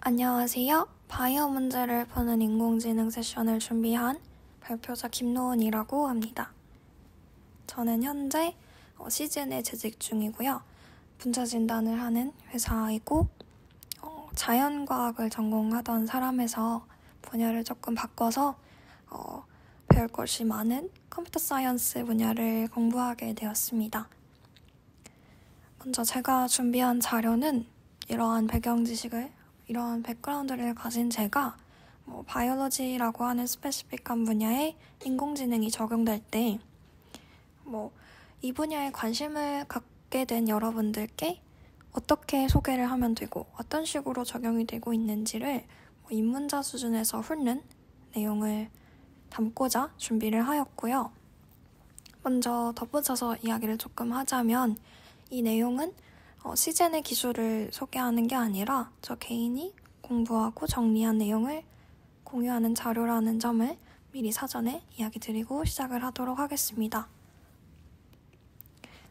안녕하세요. 바이오 문제를 푸는 인공지능 세션을 준비한 발표자 김노은이라고 합니다. 저는 현재 시즌에 재직 중이고요. 분자 진단을 하는 회사이고 자연과학을 전공하던 사람에서 분야를 조금 바꿔서 배울 것이 많은 컴퓨터 사이언스 분야를 공부하게 되었습니다. 먼저 제가 준비한 자료는 이러한 백그라운드를 가진 제가 바이올로지라고 하는 스페시픽한 분야에 인공지능이 적용될 때 이 분야에 관심을 갖게 된 여러분들께 어떻게 소개를 하면 되고 어떤 식으로 적용이 되고 있는지를 입문자 수준에서 훑는 내용을 담고자 준비를 하였고요. 먼저 덧붙여서 이야기를 조금 하자면 이 내용은 시젠의 기술을 소개하는 게 아니라 저 개인이 공부하고 정리한 내용을 공유하는 자료라는 점을 미리 사전에 이야기 드리고 시작을 하도록 하겠습니다.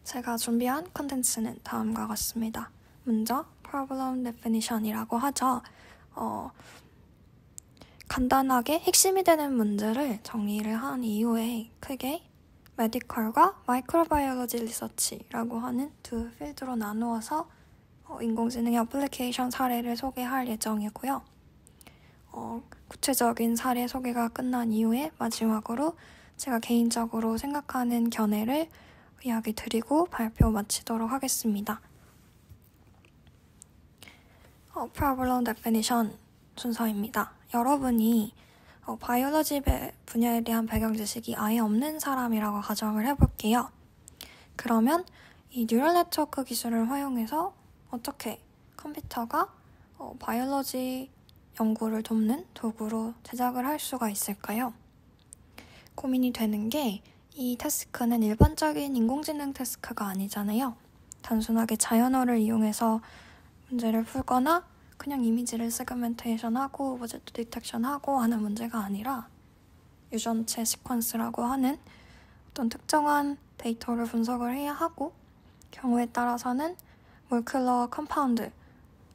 제가 준비한 컨텐츠는 다음과 같습니다. 먼저 Problem Definition이라고 하죠. 간단하게 핵심이 되는 문제를 정리를 한 이후에 크게 메디컬과 마이크로바이올로지 리서치라고 하는 두 필드로 나누어서 인공지능의 어플리케이션 사례를 소개할 예정이고요. 구체적인 사례 소개가 끝난 이후에 마지막으로 제가 개인적으로 생각하는 견해를 이야기 드리고 발표 마치도록 하겠습니다. Problem Definition 순서입니다. 여러분이 바이올로지 분야에 대한 배경 지식이 아예 없는 사람이라고 가정을 해볼게요. 그러면 이 뉴럴 네트워크 기술을 활용해서 어떻게 컴퓨터가 바이올로지 연구를 돕는 도구로 제작을 할 수가 있을까요? 고민이 되는 게 이 태스크는 일반적인 인공지능 태스크가 아니잖아요. 단순하게 자연어를 이용해서 문제를 풀거나 그냥 이미지를 세그멘테이션하고 오브젝트 디텍션하고 하는 문제가 아니라 유전체 시퀀스라고 하는 어떤 특정한 데이터를 분석을 해야 하고 경우에 따라서는 몰큘러 컴파운드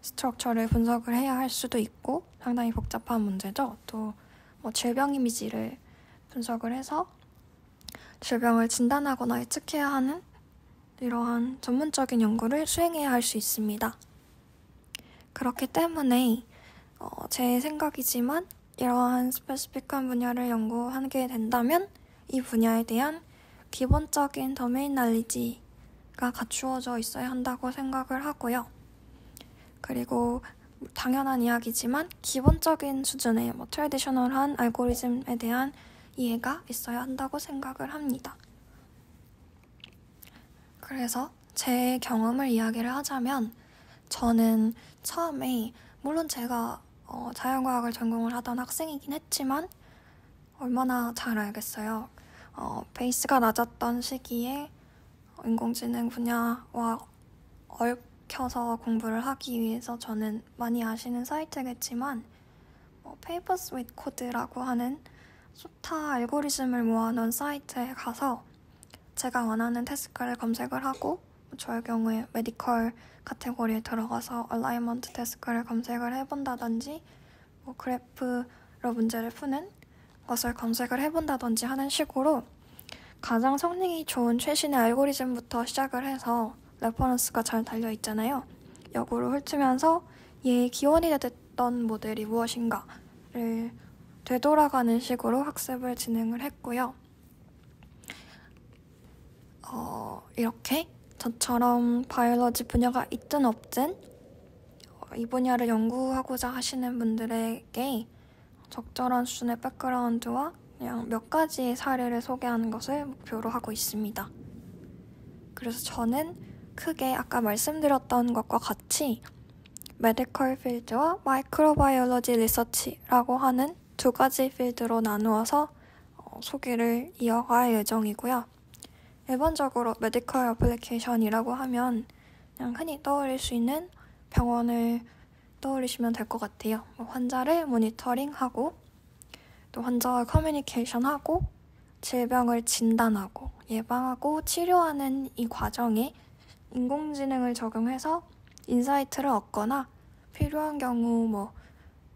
스트럭처를 분석을 해야 할 수도 있고 상당히 복잡한 문제죠. 또 질병 이미지를 분석을 해서 질병을 진단하거나 예측해야 하는 이러한 전문적인 연구를 수행해야 할 수 있습니다. 그렇기 때문에 제 생각이지만 이러한 스페시픽한 분야를 연구하게 된다면 이 분야에 대한 기본적인 도메인 날리지가 갖추어져 있어야 한다고 생각을 하고요. 그리고 당연한 이야기지만 기본적인 수준의 트래디셔널한 알고리즘에 대한 이해가 있어야 한다고 생각을 합니다. 그래서 제 경험을 이야기를 하자면 저는 처음에 물론 제가 자연과학을 전공을 하던 학생이긴 했지만 얼마나 잘 알겠어요. 베이스가 낮았던 시기에 인공지능 분야와 얽혀서 공부를 하기 위해서 저는 많이 아시는 사이트겠지만 Papers with Code라고 하는 소타 알고리즘을 모아놓은 사이트에 가서 제가 원하는 태스크를 검색을 하고 저의 경우에 메디컬 카테고리에 들어가서 얼라이먼트 태스크를 검색을 해본다든지 그래프로 문제를 푸는 것을 검색을 해본다든지 하는 식으로 가장 성능이 좋은 최신의 알고리즘부터 시작을 해서 레퍼런스가 잘 달려있잖아요. 역으로 훑으면서 얘의 기원이 됐던 모델이 무엇인가를 되돌아가는 식으로 학습을 진행을 했고요. 이렇게 저처럼 바이올로지 분야가 있든 없든 이 분야를 연구하고자 하시는 분들에게 적절한 수준의 백그라운드와 그냥 몇 가지의 사례를 소개하는 것을 목표로 하고 있습니다. 그래서 저는 크게 아까 말씀드렸던 것과 같이 메디컬 필드와 마이크로바이올로지 리서치라고 하는 두 가지 필드로 나누어서 소개를 이어갈 예정이고요. 일반적으로 메디컬 어플리케이션이라고 하면 그냥 흔히 떠올릴 수 있는 병원을 떠올리시면 될 것 같아요. 환자를 모니터링하고 또 환자와 커뮤니케이션하고 질병을 진단하고 예방하고 치료하는 이 과정에 인공지능을 적용해서 인사이트를 얻거나 필요한 경우 뭐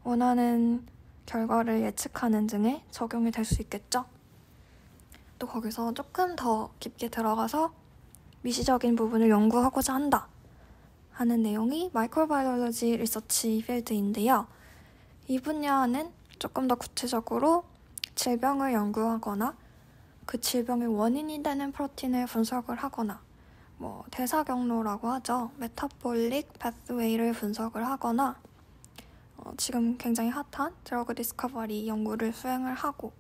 원하는 결과를 예측하는 등에 적용이 될 수 있겠죠. 또 거기서 조금 더 깊게 들어가서 미시적인 부분을 연구하고자 한다 하는 내용이 마이크로바이올로지 리서치 필드인데요. 이 분야는 조금 더 구체적으로 질병을 연구하거나 그 질병의 원인이 되는 프로틴을 분석을 하거나 뭐 대사 경로라고 하죠. 메타볼릭 패스웨이를 분석을 하거나 지금 굉장히 핫한 드러그 디스커버리 연구를 수행을 하고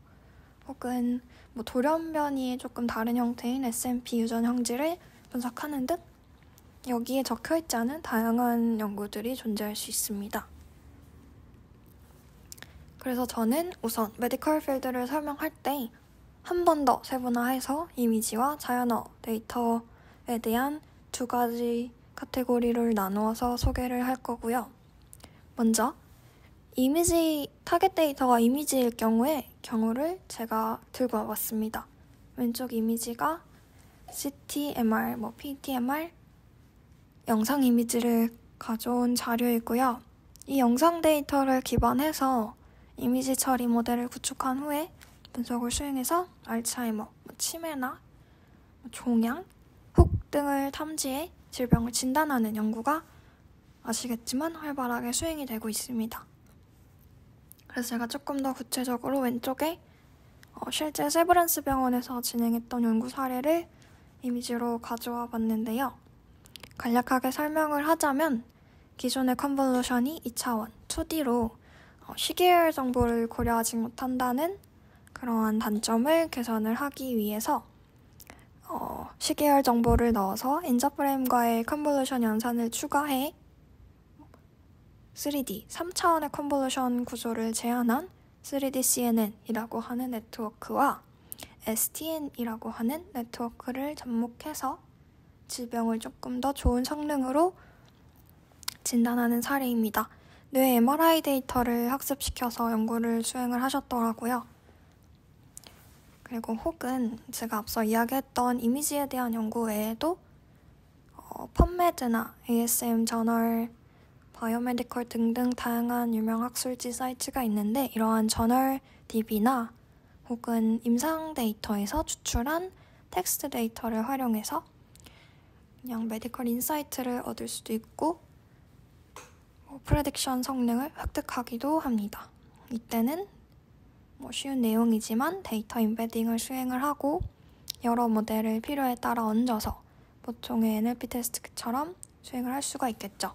혹은 뭐 돌연변이의 조금 다른 형태인 SMP 유전 형질을 분석하는 등 여기에 적혀있지 않은 다양한 연구들이 존재할 수 있습니다. 그래서 저는 우선 메디컬 필드를 설명할 때 한 번 더 세분화해서 이미지와 자연어 데이터에 대한 두 가지 카테고리를 나누어서 소개를 할 거고요. 먼저 이미지 타겟 데이터가 이미지일 경우를 제가 들고 와봤습니다. 왼쪽 이미지가 CT, MR, PTMR 영상 이미지를 가져온 자료이고요. 이 영상 데이터를 기반해서 이미지 처리 모델을 구축한 후에 분석을 수행해서 알츠하이머, 치매나 종양, 혹 등을 탐지해 질병을 진단하는 연구가 아시겠지만 활발하게 수행이 되고 있습니다. 그래서 제가 조금 더 구체적으로 왼쪽에 실제 세브란스 병원에서 진행했던 연구 사례를 이미지로 가져와 봤는데요. 간략하게 설명을 하자면 기존의 컨볼루션이 2차원, 2D로 시계열 정보를 고려하지 못한다는 그러한 단점을 개선을 하기 위해서 시계열 정보를 넣어서 인자프레임과의 컨볼루션 연산을 추가해 3D, 3차원의 컨볼루션 구조를 제한한 3D CNN이라고 하는 네트워크와 STN이라고 하는 네트워크를 접목해서 질병을 조금 더 좋은 성능으로 진단하는 사례입니다. 뇌 MRI 데이터를 학습시켜서 연구를 수행을 하셨더라고요. 그리고 혹은 제가 앞서 이야기했던 이미지에 대한 연구 외에도 펀메드나 ASM 저널, 바이오메디컬 등등 다양한 유명 학술지 사이트가 있는데 이러한 저널 DB나 혹은 임상 데이터에서 추출한 텍스트 데이터를 활용해서 그냥 메디컬 인사이트를 얻을 수도 있고 프레딕션 성능을 획득하기도 합니다. 이때는 쉬운 내용이지만 데이터 임베딩을 수행을 하고 여러 모델을 필요에 따라 얹어서 보통의 NLP 테스트처럼 수행을 할 수가 있겠죠.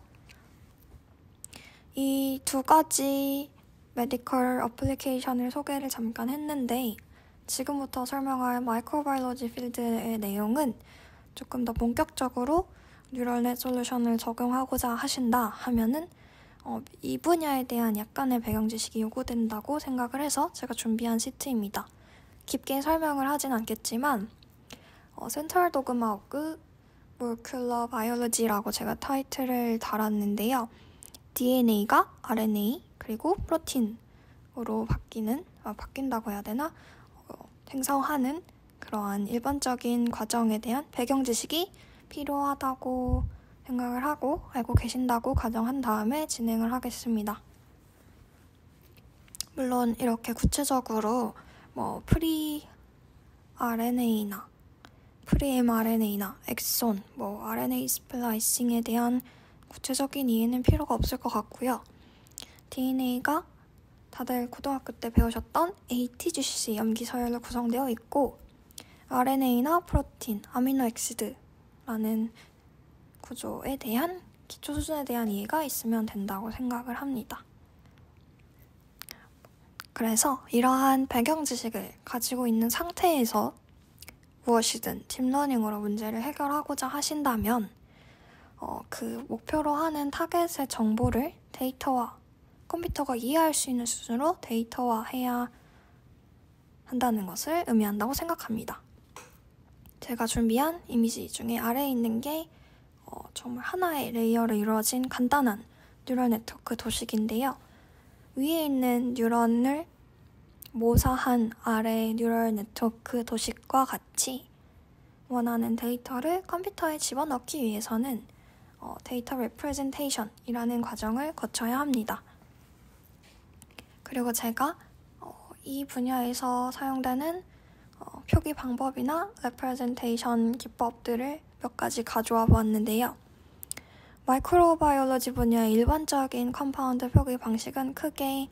이 두 가지 메디컬 어플리케이션을 소개를 잠깐 했는데 지금부터 설명할 마이크로바이올로지 필드의 내용은 조금 더 본격적으로 뉴럴넷 솔루션을 적용하고자 하신다 하면은 이 분야에 대한 약간의 배경 지식이 요구된다고 생각을 해서 제가 준비한 시트입니다. 깊게 설명을 하진 않겠지만 센트럴 도그마 오브 몰큘러 바이올로지라고 제가 타이틀을 달았는데요. DNA가 RNA 그리고 프로틴으로 바뀐다고 해야 되나? 생성하는 그러한 일반적인 과정에 대한 배경 지식이 필요하다고 생각을 하고 알고 계신다고 가정한 다음에 진행을 하겠습니다. 물론 이렇게 구체적으로 프리-RNA나 프리-mRNA나 엑손, RNA 스플라이싱에 대한 구체적인 이해는 필요가 없을 것 같고요. DNA가 다들 고등학교 때 배우셨던 ATGC 염기서열로 구성되어 있고 RNA나 프로틴, 아미노액시드라는 구조에 대한 기초 수준에 대한 이해가 있으면 된다고 생각을 합니다. 그래서 이러한 배경 지식을 가지고 있는 상태에서 무엇이든 딥러닝으로 문제를 해결하고자 하신다면 그 목표로 하는 타겟의 정보를 데이터화, 컴퓨터가 이해할 수 있는 수준으로 데이터화해야 한다는 것을 의미한다고 생각합니다. 제가 준비한 이미지 중에 아래에 있는 게 정말 하나의 레이어로 이루어진 간단한 뉴럴 네트워크 도식인데요. 위에 있는 뉴런을 모사한 아래의 뉴럴 네트워크 도식과 같이 원하는 데이터를 컴퓨터에 집어넣기 위해서는 데이터 레프레젠테이션이라는 과정을 거쳐야 합니다. 그리고 제가 이 분야에서 사용되는 표기 방법이나 레프레젠테이션 기법들을 몇 가지 가져와 보았는데요. 마이크로바이올로지 분야의 일반적인 컴파운드 표기 방식은 크게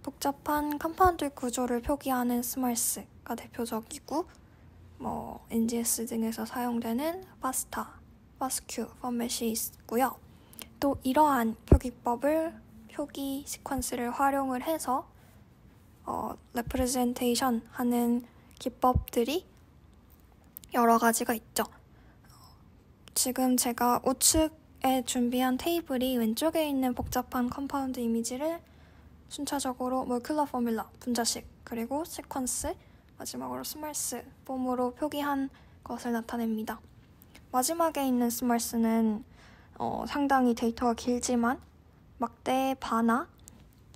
복잡한 컴파운드 구조를 표기하는 스몰스가 대표적이고 NGS 등에서 사용되는 파스타, 파스큐 포맷이 있고요. 또 이러한 표기법을 표기 시퀀스를 활용을 해서 레프레젠테이션 하는 기법들이 여러 가지가 있죠. 지금 제가 우측에 준비한 테이블이 왼쪽에 있는 복잡한 컴파운드 이미지를 순차적으로 몰큘러 포뮬러, 분자식, 그리고 시퀀스, 마지막으로 스몰스 폼으로 표기한 것을 나타냅니다. 마지막에 있는 스몰스는 상당히 데이터가 길지만 막대 바나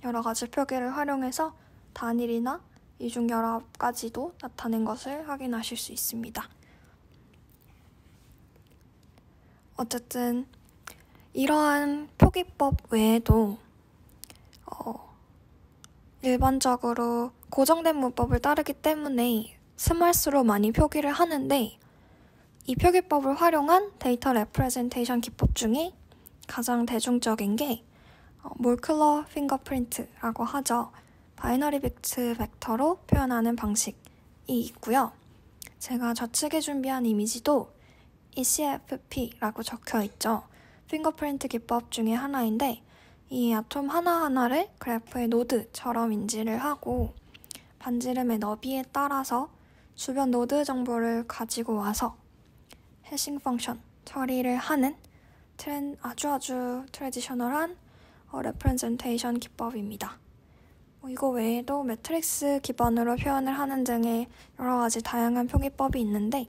여러 가지 표기를 활용해서 단일이나 이중결합까지도 나타낸 것을 확인하실 수 있습니다. 어쨌든 이러한 표기법 외에도 일반적으로 고정된 문법을 따르기 때문에 스몰스로 많이 표기를 하는데 이 표기법을 활용한 데이터 레프레젠테이션 기법 중에 가장 대중적인 게 몰큘러 핑거프린트라고 하죠. 바이너리 비트 벡터로 표현하는 방식이 있고요. 제가 좌측에 준비한 이미지도 ECFP라고 적혀 있죠. 핑거프린트 기법 중에 하나인데 이 아톰 하나하나를 그래프의 노드처럼 인지를 하고 반지름의 너비에 따라서 주변 노드 정보를 가지고 와서 해싱 펑션 처리를 하는 아주 트레디셔널한 레프레젠테이션 기법입니다. 이거 외에도 매트릭스 기반으로 표현을 하는 등의 여러 가지 다양한 표기법이 있는데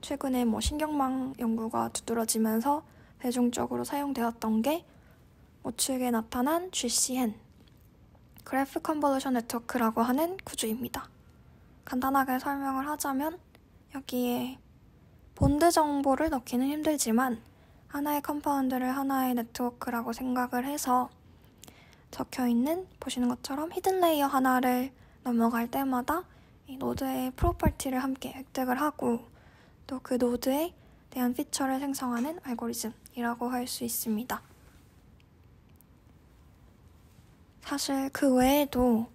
최근에 신경망 연구가 두드러지면서 대중적으로 사용되었던 게 우측에 나타난 GCN, 그래프 컨볼루션 네트워크라고 하는 구조입니다. 간단하게 설명을 하자면 여기에 본드 정보를 넣기는 힘들지만 하나의 컴파운드를 하나의 네트워크라고 생각을 해서 적혀있는 보시는 것처럼 히든 레이어 하나를 넘어갈 때마다 이 노드의 프로퍼티를 함께 획득을 하고 또 그 노드에 대한 피처를 생성하는 알고리즘이라고 할 수 있습니다. 사실 그 외에도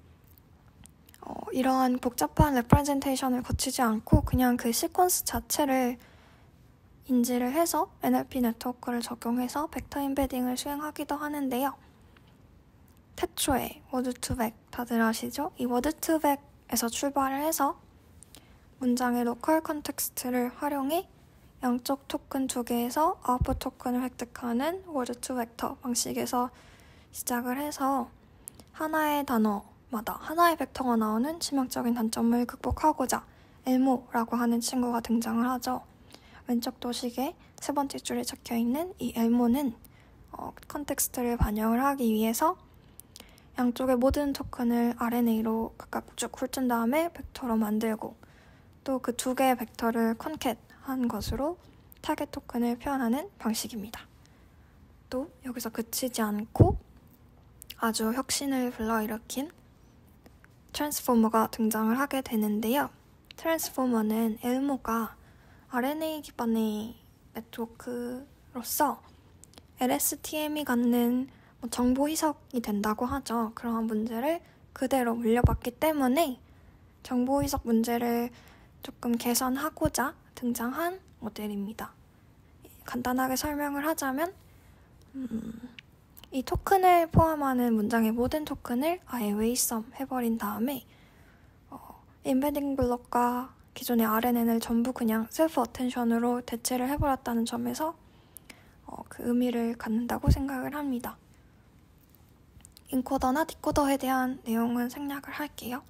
이러한 복잡한 레프레젠테이션을 거치지 않고 그냥 그 시퀀스 자체를 인지를 해서 NLP 네트워크를 적용해서 벡터 임베딩을 수행하기도 하는데요. 태초에 워드2벡 다들 아시죠? 이 워드2벡에서 출발을 해서 문장의 로컬 컨텍스트를 활용해 양쪽 토큰 두 개에서 아웃풋 토큰을 획득하는 워드2벡터 방식에서 시작을 해서 하나의 단어마다 하나의 벡터가 나오는 치명적인 단점을 극복하고자 엘모라고 하는 친구가 등장을 하죠. 왼쪽 도식의 세 번째 줄에 적혀있는 이 엘모는 컨텍스트를 반영을 하기 위해서 양쪽의 모든 토큰을 RNA로 각각 쭉 훑은 다음에 벡터로 만들고 또 그 두 개의 벡터를 컨캣한 것으로 타겟 토큰을 표현하는 방식입니다. 또 여기서 그치지 않고 아주 혁신을 불러일으킨 트랜스포머가 등장을 하게 되는데요. 트랜스포머는 엘모가 RNA 기반의 네트워크로서 LSTM이 갖는 정보 희석이 된다고 하죠. 그러한 문제를 그대로 물려받기 때문에 정보 희석 문제를 조금 개선하고자 등장한 모델입니다. 간단하게 설명을 하자면 이 토큰을 포함하는 문장의 모든 토큰을 아예 웨이썸 해버린 다음에 임베딩 블록과 기존의 RNN을 전부 그냥 셀프 어텐션으로 대체를 해버렸다는 점에서 그 의미를 갖는다고 생각을 합니다. 인코더나 디코더에 대한 내용은 생략을 할게요.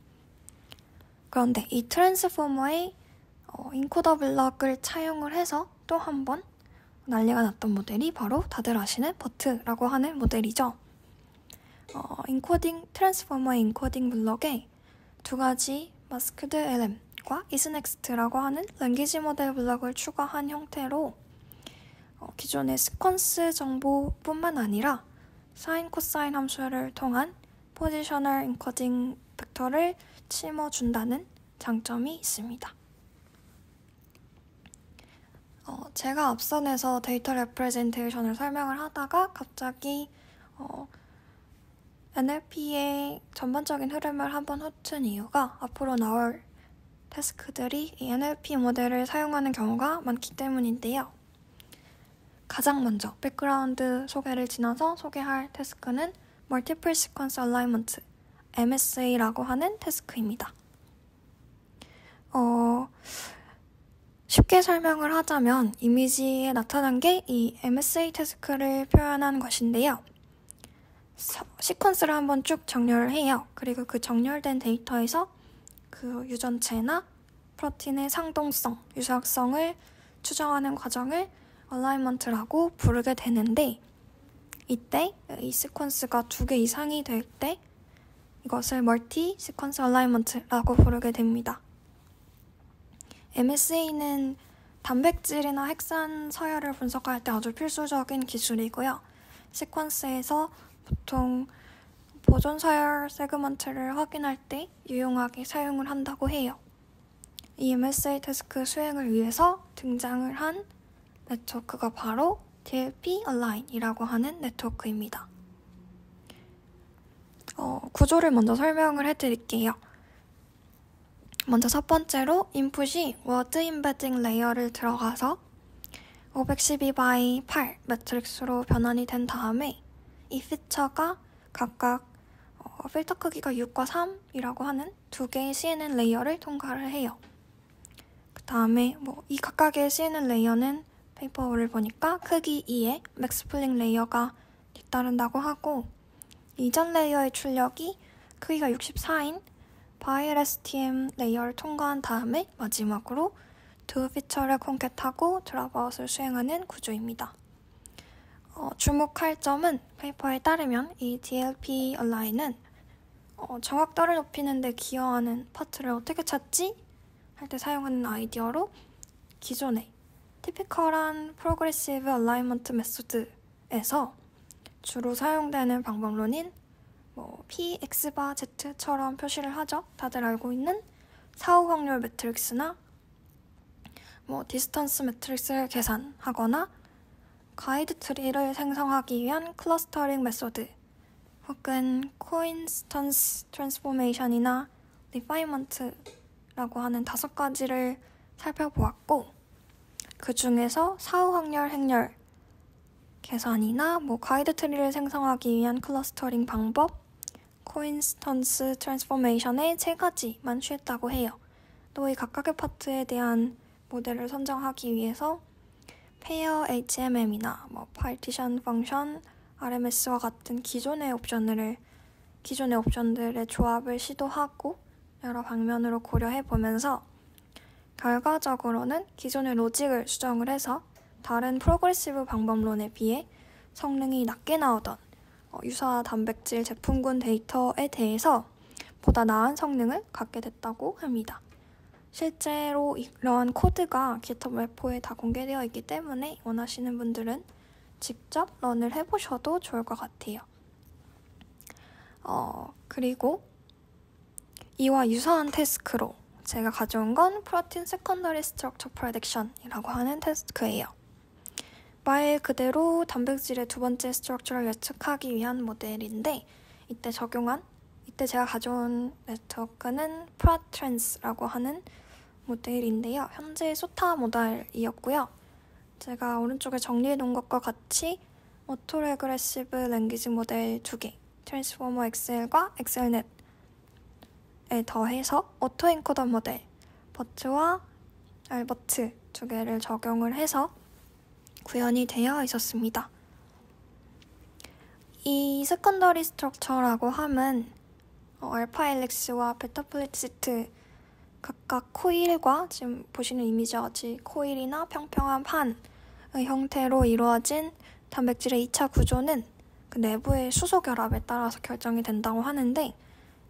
그런데 이 트랜스포머의 인코더 블럭을 차용을 해서 또 한 번 난리가 났던 모델이 바로 다들 아시는 버트라고 하는 모델이죠. 트랜스포머의 인코딩 블럭에 두 가지 마스크드 LM과 isNext라고 하는 랭귀지 모델 블럭을 추가한 형태로 기존의 시퀀스 정보뿐만 아니라 사인, 코사인 함수를 통한 포지셔널 인코딩 벡터를 심어준다는 장점이 있습니다. 제가 앞선에서 데이터 레프레젠테이션을 설명을 하다가 갑자기 NLP의 전반적인 흐름을 한번 훑은 이유가 앞으로 나올 태스크들이 이 NLP 모델을 사용하는 경우가 많기 때문인데요. 가장 먼저 백그라운드 소개를 지나서 소개할 태스크는 Multiple Sequence Alignment, MSA라고 하는 태스크입니다. 쉽게 설명을 하자면 이미지에 나타난 게 이 MSA 태스크를 표현한 것인데요. 시퀀스를 한번 쭉 정렬을 해요. 그리고 그 정렬된 데이터에서 그 유전체나 프로틴의 상동성, 유사성을 추정하는 과정을 얼라이먼트라고 부르게 되는데, 이때 이 시퀀스가 2개 이상이 될 때 이것을 멀티 시퀀스 얼라이먼트라고 부르게 됩니다. MSA는 단백질이나 핵산 서열을 분석할 때 아주 필수적인 기술이고요. 시퀀스에서 보통 보존 서열 세그먼트를 확인할 때 유용하게 사용을 한다고 해요. 이 MSA 태스크 수행을 위해서 등장을 한 네트워크가 바로 DLP Align이라고 하는 네트워크입니다. 구조를 먼저 설명을 해드릴게요. 먼저 첫 번째로 인풋이 워드 임베딩 레이어를 들어가서 512x8 매트릭스로 변환이 된 다음에 이 피처가 각각 필터 크기가 6과 3이라고 하는 2개의 CNN 레이어를 통과를 해요. 그 다음에 이 각각의 CNN 레이어는 페이퍼를 보니까 크기 2의 맥스플링 레이어가 뒤따른다고 하고, 이전 레이어의 출력이 크기가 64인 바이LSTM 레이어를 통과한 다음에 마지막으로 두 피처를 콘캣하고 드랍아웃을 수행하는 구조입니다. 주목할 점은 페이퍼에 따르면 이 DLP Align은 정확도를 높이는 데 기여하는 파트를 어떻게 찾지? 할 때 사용하는 아이디어로 기존의 티피컬한 프로그레시브 얼라이먼트 메소드에서 주로 사용되는 방법론인 P, X바, Z처럼 표시를 하죠. 다들 알고 있는 사후 확률 매트릭스나 디스턴스 매트릭스를 계산하거나 가이드 트리를 생성하기 위한 클러스터링 메소드 혹은 코인스턴스 트랜스포메이션이나 리파이먼트라고 하는 5가지를 살펴보았고, 그 중에서 사후 확률 행렬 계산이나 가이드 트리를 생성하기 위한 클러스터링 방법, 코인스턴스 트랜스포메이션의 3가지만 취했다고 해요. 또 이 각각의 파트에 대한 모델을 선정하기 위해서 페어 HMM이나 파티션 펑션, RMS와 같은 기존의 옵션들의 조합을 시도하고 여러 방면으로 고려해보면서 결과적으로는 기존의 로직을 수정을 해서 다른 프로그레시브 방법론에 비해 성능이 낮게 나오던 유사 단백질 제품군 데이터에 대해서 보다 나은 성능을 갖게 됐다고 합니다. 실제로 이러한 코드가 GitHub 레포에 다 공개되어 있기 때문에 원하시는 분들은 직접 런을 해보셔도 좋을 것 같아요. 그리고 이와 유사한 태스크로 제가 가져온 건 프로틴 세컨더리 스트럭처 프레딕션이라고 하는 태스크예요. 말 그대로 단백질의 두 번째 스트럭처를 예측하기 위한 모델인데, 이때 제가 가져온 네트워크는 프라트랜스라고 하는 모델인데요. 현재 소타 모델이었고요. 제가 오른쪽에 정리해놓은 것과 같이 오토레그레시브 랭귀지 모델 2개, 트랜스포머 XL과 XLNet에 더해서 오토엔코더 모델, 버트와 알버트 2개를 적용을 해서 구현이 되어 있었습니다. 이 세컨더리 스트럭처라고 함은 알파 헬릭스와 베타 플리시트 각각 코일과 지금 보시는 이미지와 같이 코일이나 평평한 판의 형태로 이루어진 단백질의 2차 구조는 그 내부의 수소 결합에 따라서 결정이 된다고 하는데,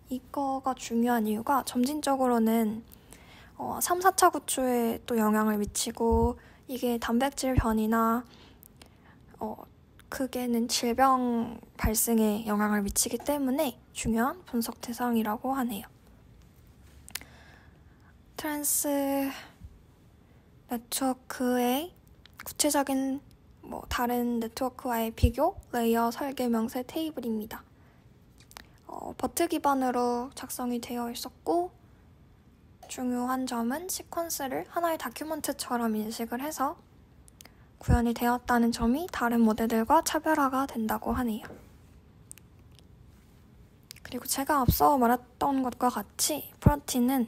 이거가 중요한 이유가 점진적으로는 3, 4차 구조에 또 영향을 미치고, 이게 단백질 변이나 그게는 질병 발생에 영향을 미치기 때문에 중요한 분석 대상이라고 하네요. 트랜스 네트워크의 구체적인 다른 네트워크와의 비교 레이어 설계 명세 테이블입니다. 버트 기반으로 작성이 되어 있었고 중요한 점은 시퀀스를 하나의 다큐멘트처럼 인식을 해서 구현이 되었다는 점이 다른 모델들과 차별화가 된다고 하네요. 그리고 제가 앞서 말했던 것과 같이 프로틴은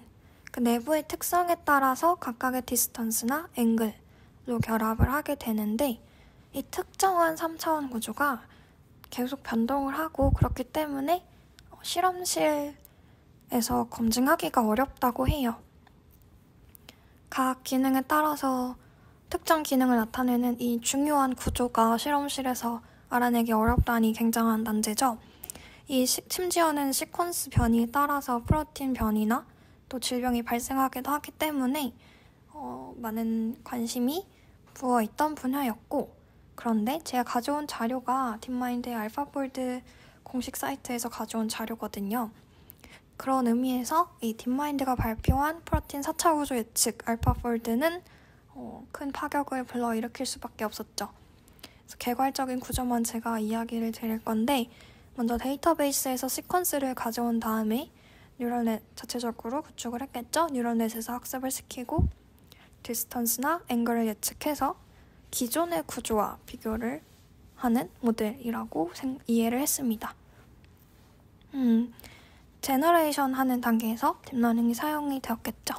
그 내부의 특성에 따라서 각각의 디스턴스나 앵글로 결합을 하게 되는데 이 특정한 3차원 구조가 계속 변동을 하고 그렇기 때문에 실험실에서 검증하기가 어렵다고 해요. 각 기능에 따라서 특정 기능을 나타내는 이 중요한 구조가 실험실에서 알아내기 어렵다니 굉장한 난제죠. 심지어는 시퀀스 변이에 따라서 프로틴 변이나 또 질병이 발생하기도 하기 때문에 많은 관심이 부어있던 분야였고 그런데 제가 가져온 자료가 딥마인드의 알파폴드 공식 사이트에서 가져온 자료거든요. 그런 의미에서 이 딥마인드가 발표한 프로틴 4차 구조 예측 알파폴드는 큰 파격을 불러일으킬 수밖에 없었죠. 그래서 개괄적인 구조만 제가 이야기를 드릴 건데 먼저 데이터베이스에서 시퀀스를 가져온 다음에 뉴럴넷 자체적으로 구축을 했겠죠. 뉴럴넷에서 학습을 시키고 디스턴스나 앵글을 예측해서 기존의 구조와 비교를 하는 모델이라고 이해를 했습니다. 제너레이션 하는 단계에서 딥러닝이 사용이 되었겠죠.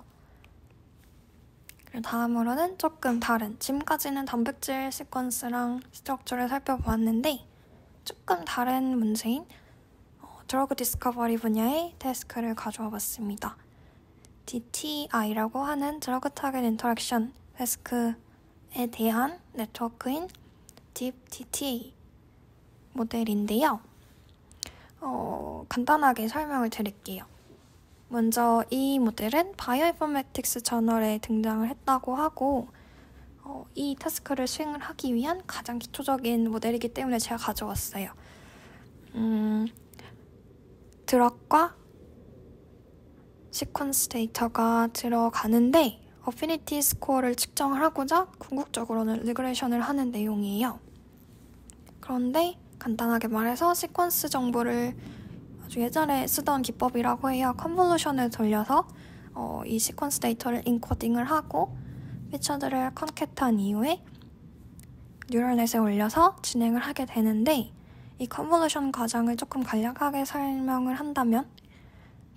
그리고 다음으로는 조금 다른, 지금까지는 단백질 시퀀스랑 스트럭처를 살펴보았는데 조금 다른 문제인 드러그 디스커버리 분야의 태스크를 가져와 봤습니다. DTI라고 하는 드러그 타겟 인터랙션 태스크에 대한 네트워크인 DeepDTA 모델인데요. 간단하게 설명을 드릴게요. 먼저 이 모델은 바이오인포메틱스 저널에 등장을 했다고 하고 이 태스크를 수행을 하기 위한 가장 기초적인 모델이기 때문에 제가 가져왔어요. 드럭과 시퀀스 데이터가 들어가는데 어피니티 스코어를 측정을 하고자 궁극적으로는 리그레이션을 하는 내용이에요. 그런데 간단하게 말해서 시퀀스 정보를 아주 예전에 쓰던 기법이라고 해요. 컨볼루션을 돌려서 이 시퀀스 데이터를 인코딩을 하고 피처들을 컨캣한 이후에 뉴럴넷에 올려서 진행을 하게 되는데 이 컨볼루션 과정을 조금 간략하게 설명을 한다면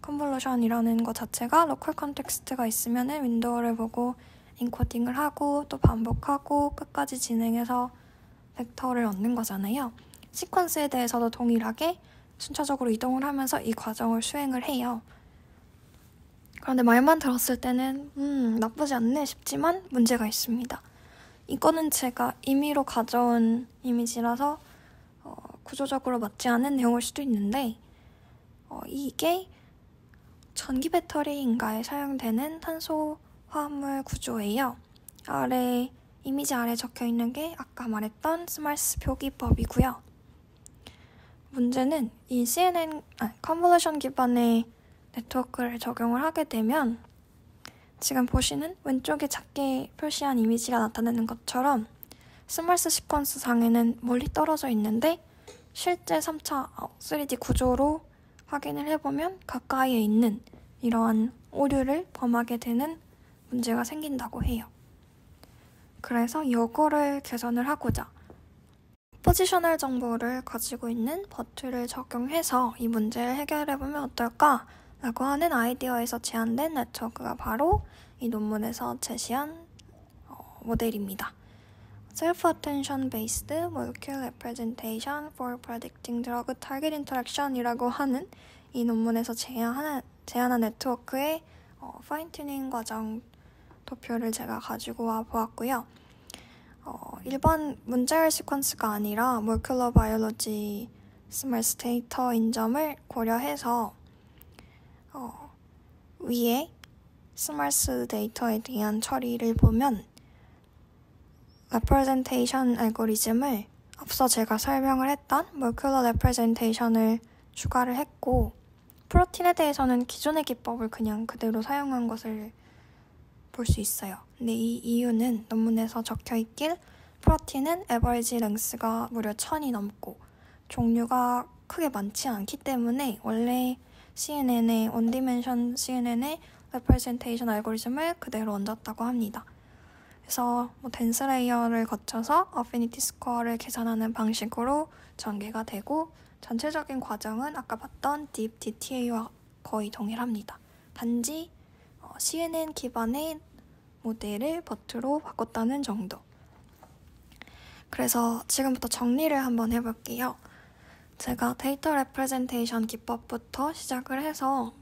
컨볼루션이라는 것 자체가 로컬 컨텍스트가 있으면 윈도우를 보고 인코딩을 하고 또 반복하고 끝까지 진행해서 벡터를 얻는 거잖아요. 시퀀스에 대해서도 동일하게 순차적으로 이동을 하면서 이 과정을 수행을 해요. 그런데 말만 들었을 때는 나쁘지 않네 싶지만 문제가 있습니다. 이거는 제가 임의로 가져온 이미지라서 구조적으로 맞지 않은 내용일 수도 있는데 이게 전기 배터리인가에 사용되는 탄소 화합물 구조예요. 이미지 아래 적혀있는 게 아까 말했던 스말스 표기법이고요. 문제는 이 컨볼루션 기반의 네트워크를 적용을 하게 되면 지금 보시는 왼쪽에 작게 표시한 이미지가 나타나는 것처럼 스말스 시퀀스 상에는 멀리 떨어져 있는데 실제 3D 구조로 확인을 해보면 가까이에 있는 이러한 오류를 범하게 되는 문제가 생긴다고 해요. 그래서 이거를 개선을 하고자 포지셔널 정보를 가지고 있는 버트를 적용해서 이 문제를 해결해보면 어떨까? 라고 하는 아이디어에서 제안된 네트워크가 바로 이 논문에서 제시한 모델입니다. Self-Attention Based Molecular Representation for Predicting Drug Target Interaction이라고 하는 이 논문에서 제안한 네트워크의 파인튜닝 과정 도표를 제가 가지고 와 보았고요. 일반 문자열 시퀀스가 아니라 몰큘러 바이올로지 스말스 데이터인 점을 고려해서 위에 스말스 데이터에 대한 처리를 보면 레프레젠테이션 알고리즘을 앞서 제가 설명을 했던 molecular representation을 추가를 했고, 프로틴에 대해서는 기존의 기법을 그냥 그대로 사용한 것을 볼 수 있어요. 근데 이 이유는 논문에서 적혀있길 프로틴은 average length가 무려 1000이 넘고 종류가 크게 많지 않기 때문에 원래 CNN의 원디멘션 CNN의 representation 알고리즘을 그대로 얹었다고 합니다. 그래서 덴스 레이어를 거쳐서 어피니티 스코어를 계산하는 방식으로 전개가 되고 전체적인 과정은 아까 봤던 Deep DTA와 거의 동일합니다. 단지 CNN 기반의 모델을 버트로 바꿨다는 정도. 그래서 지금부터 정리를 한번 해볼게요. 제가 데이터 레프레젠테이션 기법부터 시작을 해서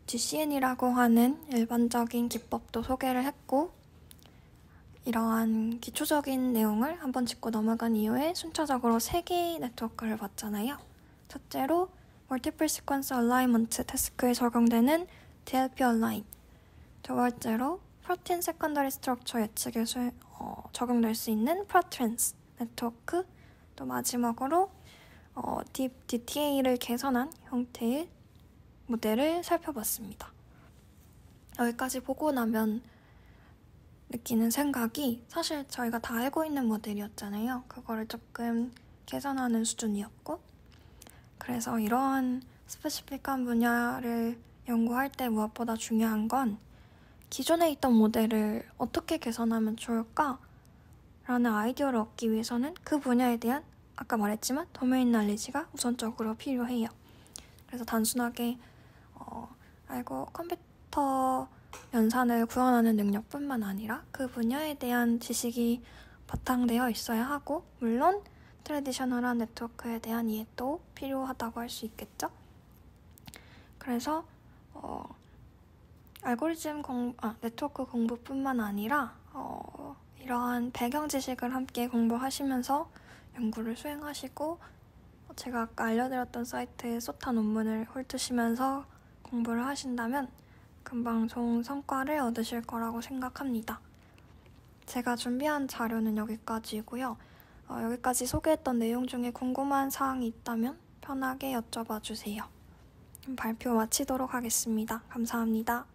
GCN이라고 하는 일반적인 기법도 소개를 했고, 이러한 기초적인 내용을 한번 짚고 넘어간 이후에 순차적으로 3개의 네트워크를 봤잖아요. 첫째로 Multiple Sequence Alignment 태스크에 적용되는 DLP Align, 두 번째로 Protein Secondary Structure 예측에 적용될 수 있는 ProTrans 네트워크, 또 마지막으로 Deep DTA를 개선한 형태의 모델을 살펴봤습니다. 여기까지 보고 나면 느끼는 생각이 사실 저희가 다 알고 있는 모델이었잖아요. 그거를 조금 개선하는 수준이었고, 그래서 이러한 스페시픽한 분야를 연구할 때 무엇보다 중요한 건 기존에 있던 모델을 어떻게 개선하면 좋을까? 라는 아이디어를 얻기 위해서는 그 분야에 대한 아까 말했지만 도메인 날리지가 우선적으로 필요해요. 그래서 단순하게 알고 컴퓨터 연산을 구현하는 능력뿐만 아니라 그 분야에 대한 지식이 바탕되어 있어야 하고, 물론 트래디셔널한 네트워크에 대한 이해도 필요하다고 할 수 있겠죠. 그래서 네트워크 공부뿐만 아니라 이러한 배경 지식을 함께 공부하시면서 연구를 수행하시고, 제가 아까 알려드렸던 사이트의 소타 논문을 훑으시면서 공부를 하신다면 금방 좋은 성과를 얻으실 거라고 생각합니다. 제가 준비한 자료는 여기까지고요. 여기까지 소개했던 내용 중에 궁금한 사항이 있다면 편하게 여쭤봐 주세요. 발표 마치도록 하겠습니다. 감사합니다.